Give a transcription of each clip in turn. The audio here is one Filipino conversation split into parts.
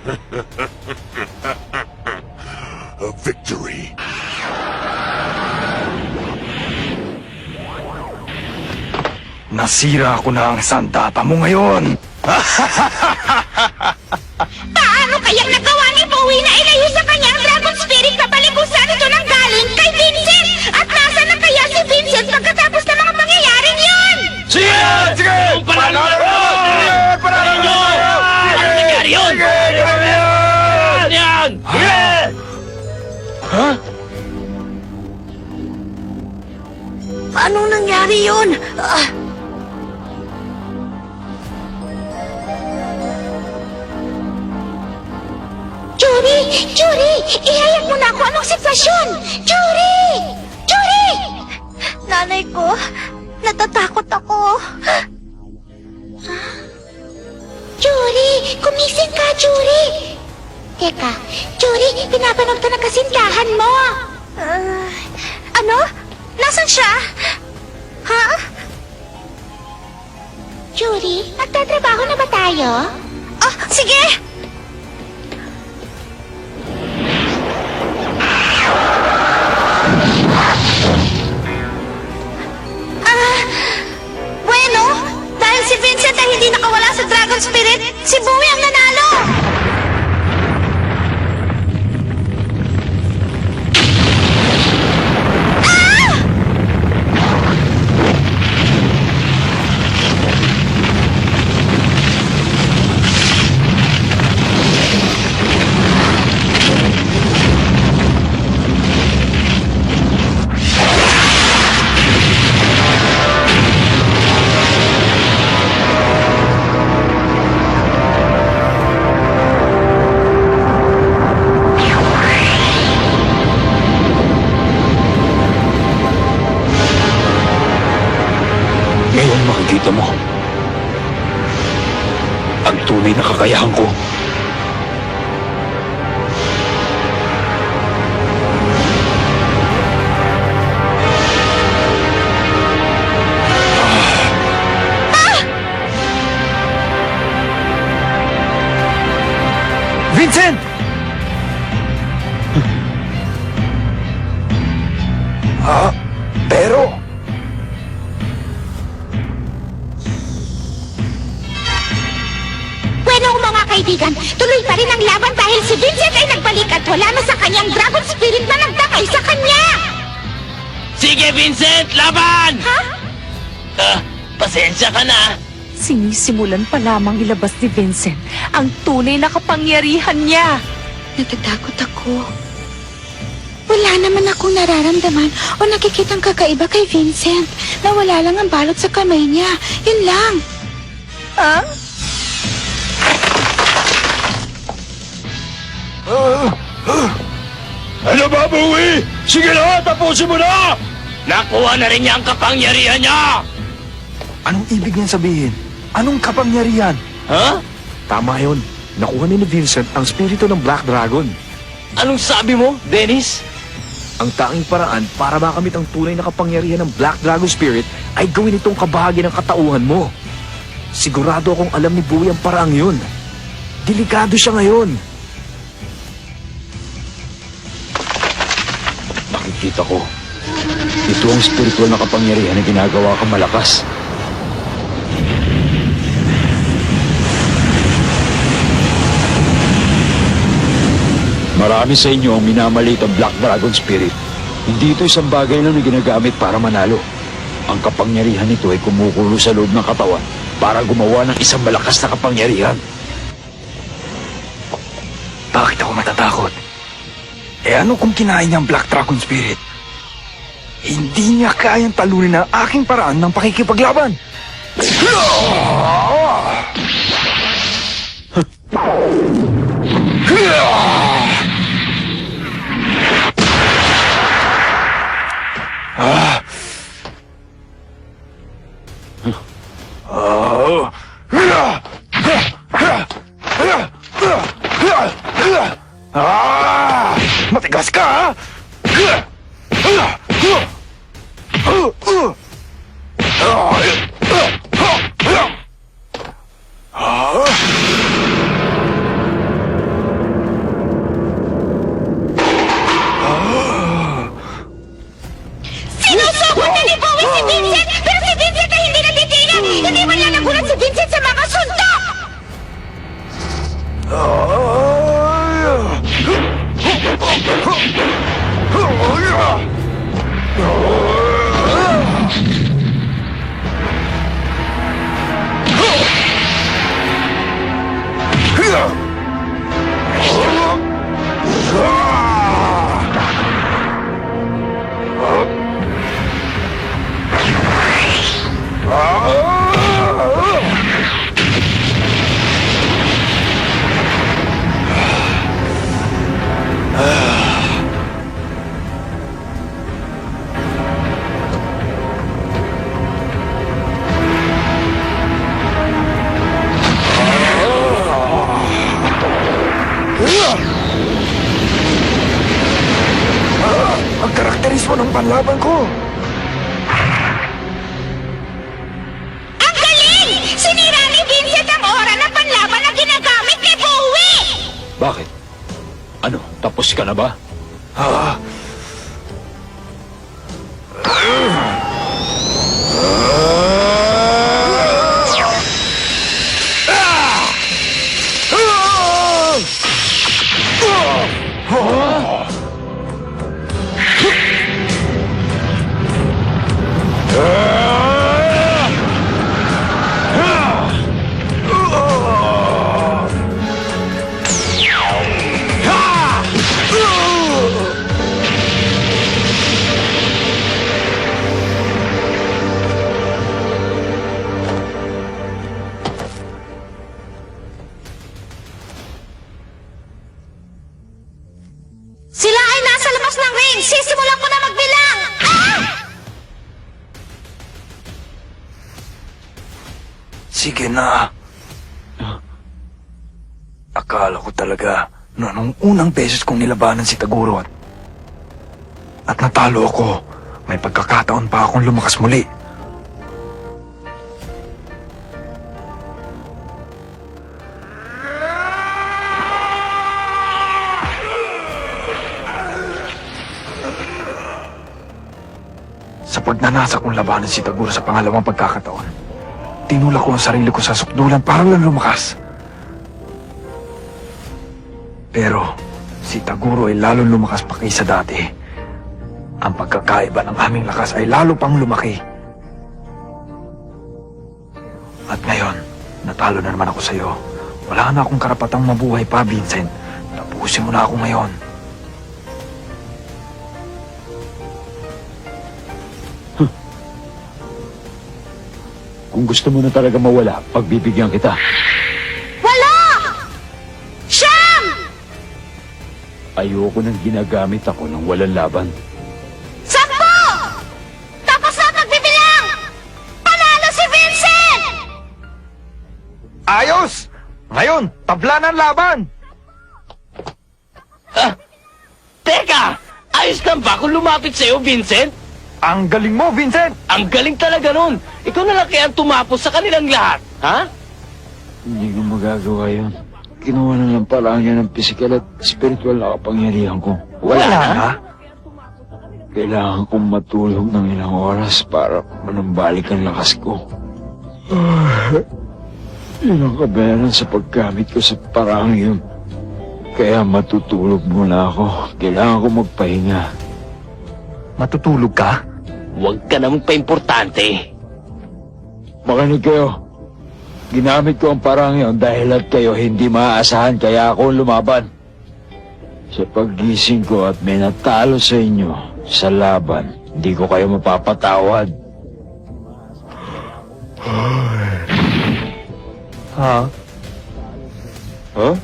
A victory. Nasira ko na ang sandata mo ngayon. Paano kayang nagawa ni Bowie na ilayo sa kanya ang Dragon Spirit pabalik kung saan ito nang galing kay Vincent? At nasa na kaya si Vincent pagkatapos ng mga pangyayaring yun? Sige! Sige! Panalo nyo! Panalo nyo! Ano nangyari yun? Ano yan? Ha? Paano nangyari yun? Jury! Jury! Ihayag mo na ako anong sitwasyon! Jury! Jury! Nanay ko, natatakot ako. Jury! Kumising ka, Jury! Teka, Jury, pinapanood ka ng kasintahan mo. Ano? Nasaan siya? Ha? Jury, nagtatrabaho na ba tayo? Oh, sige! Bueno, dahil si Vincent ay hindi nakawala sa Dragon Spirit, si Bowie ang nanalo! Ngayon makikita mo ang tunay na kakayahan ko. Vincent! Pero... Bueno, mga kaibigan, tuloy pa rin ang laban dahil si Vincent ay nagbalik at wala na sa kanyang Dragon Spirit na nagdakay sa kanya! Sige, Vincent! Laban! Ha? Pasensya ka na. Sinisimulan pa lamang ilabas ni Vincent ang tunay na kapangyarihan niya. Natatakot ako. Wala naman akong nararamdaman o nakikitang kakaiba kay Vincent. Nawala lang ang balot sa kamay niya. Yun lang. Ha? Ano ba, Bowie? Sige na, tapusin mo na! Nakuha na rin niya ang kapangyarihan niya! Anong ibig niyan sabihin? Anong kapangyarihan? Ha? Tama yun. Nakuha ni Vincent ang spirito ng Black Dragon. Anong sabi mo, Dennis? Ang tanging paraan para makamit ang tunay na kapangyarihan ng Black Dragon Spirit ay gawin itong kabahagi ng katauhan mo. Sigurado akong alam ni Bowie ang paraang yun. Delikado siya ngayon. Nakikita ko. Ito ang spiritual na kapangyarihan na ginagawa kang malakas. Marami sa inyo ang minamalit ang Black Dragon Spirit. Hindi ito isang bagay lang na ginagamit para manalo. Ang kapangyarihan nito ay kumukulo sa loob ng katawan para gumawa ng isang malakas na kapangyarihan. Bakit ako matatakot? Ano kung kinain niya ang Black Dragon Spirit? Hindi niya kayang talunin ang aking paraan ng pakikipaglaban. Matigas ka, ha? Ang karakterismo ng panlaban ko! Ang galing! Sinira ni Vincent ang aura ng panlaban na ginagamit kay Bowie! Bakit? Ano, tapos ka na ba? Sila ay nasa labas ng ring! Sisimulan ko na magbilang! Ah! Sige na. Akala ko talaga na nung unang beses kong nilabanan si Taguro at natalo ako, may pagkakataon pa akong lumakas muli. Sa pagnanasa kong labanan si Taguro sa pangalawang pagkakataon, tinulak ko ang sarili ko sa sukdulan para lang lumakas. Pero si Taguro ay lalong lumakas pa kaysa dati. Ang pagkakaiba ng aming lakas ay lalo pang lumaki. At ngayon, natalo na naman ako sa iyo. Wala na akong karapatang mabuhay pa, Vincent. Tapusin mo na ako ngayon. Kung gusto mo na talaga mawala, pagbibigyan kita. Wala! Siyam! Ayoko nang ginagamit ako ng walang laban. 10! Tapos na magbibilang! Panalo si Vincent! Ayos! Ngayon, tabla ng laban! Teka! Ayos lang ba kung lumapit sa'yo, Vincent? Ang galing mo, Vincent! Ang galing talaga nun! Ikaw na lang kaya ang tumapos sa kanilang lahat, ha? Hindi ko magagawa yun. Kinuha na lang parang yan ng pisikal at spiritual na kapangyarihan ko. Wala na? Kailangan kong matulog ng ilang oras para manumbalik ang lakas ko. Yun ang kabayaran sa paggamit ko sa parang yun. Kaya matutulog muna ako. Kailangan ko magpahinga. Matutulog ka? Huwag ka namang pa-importante. Makinig kayo. Ginamit ko ang parang yun dahil at kayo hindi maaasahan kaya ako lumaban. Sa paggising ko at may natalo sa inyo sa laban, hindi ko kayo mapapatawad. Ha? Huh?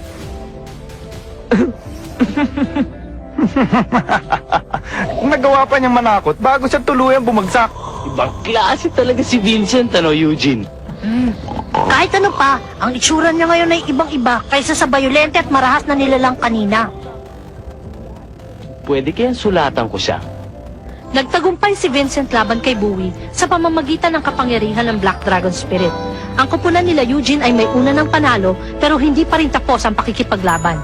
Nagawa pa niyang manakot bago siya tuluyang bumagsak. Ibang klase talaga si Vincent, ano, Eugene? Kahit ano pa, ang itsura niya ngayon ay ibang-iba kaysa sa bayolente at marahas na nilalang kanina. Pwede kayang sulatan ko siya. Nagtagumpay si Vincent laban kay Bowie sa pamamagitan ng kapangyarihan ng Black Dragon Spirit. Ang kupunan nila Eugene ay may una ng panalo pero hindi pa rin tapos ang pakikipaglaban.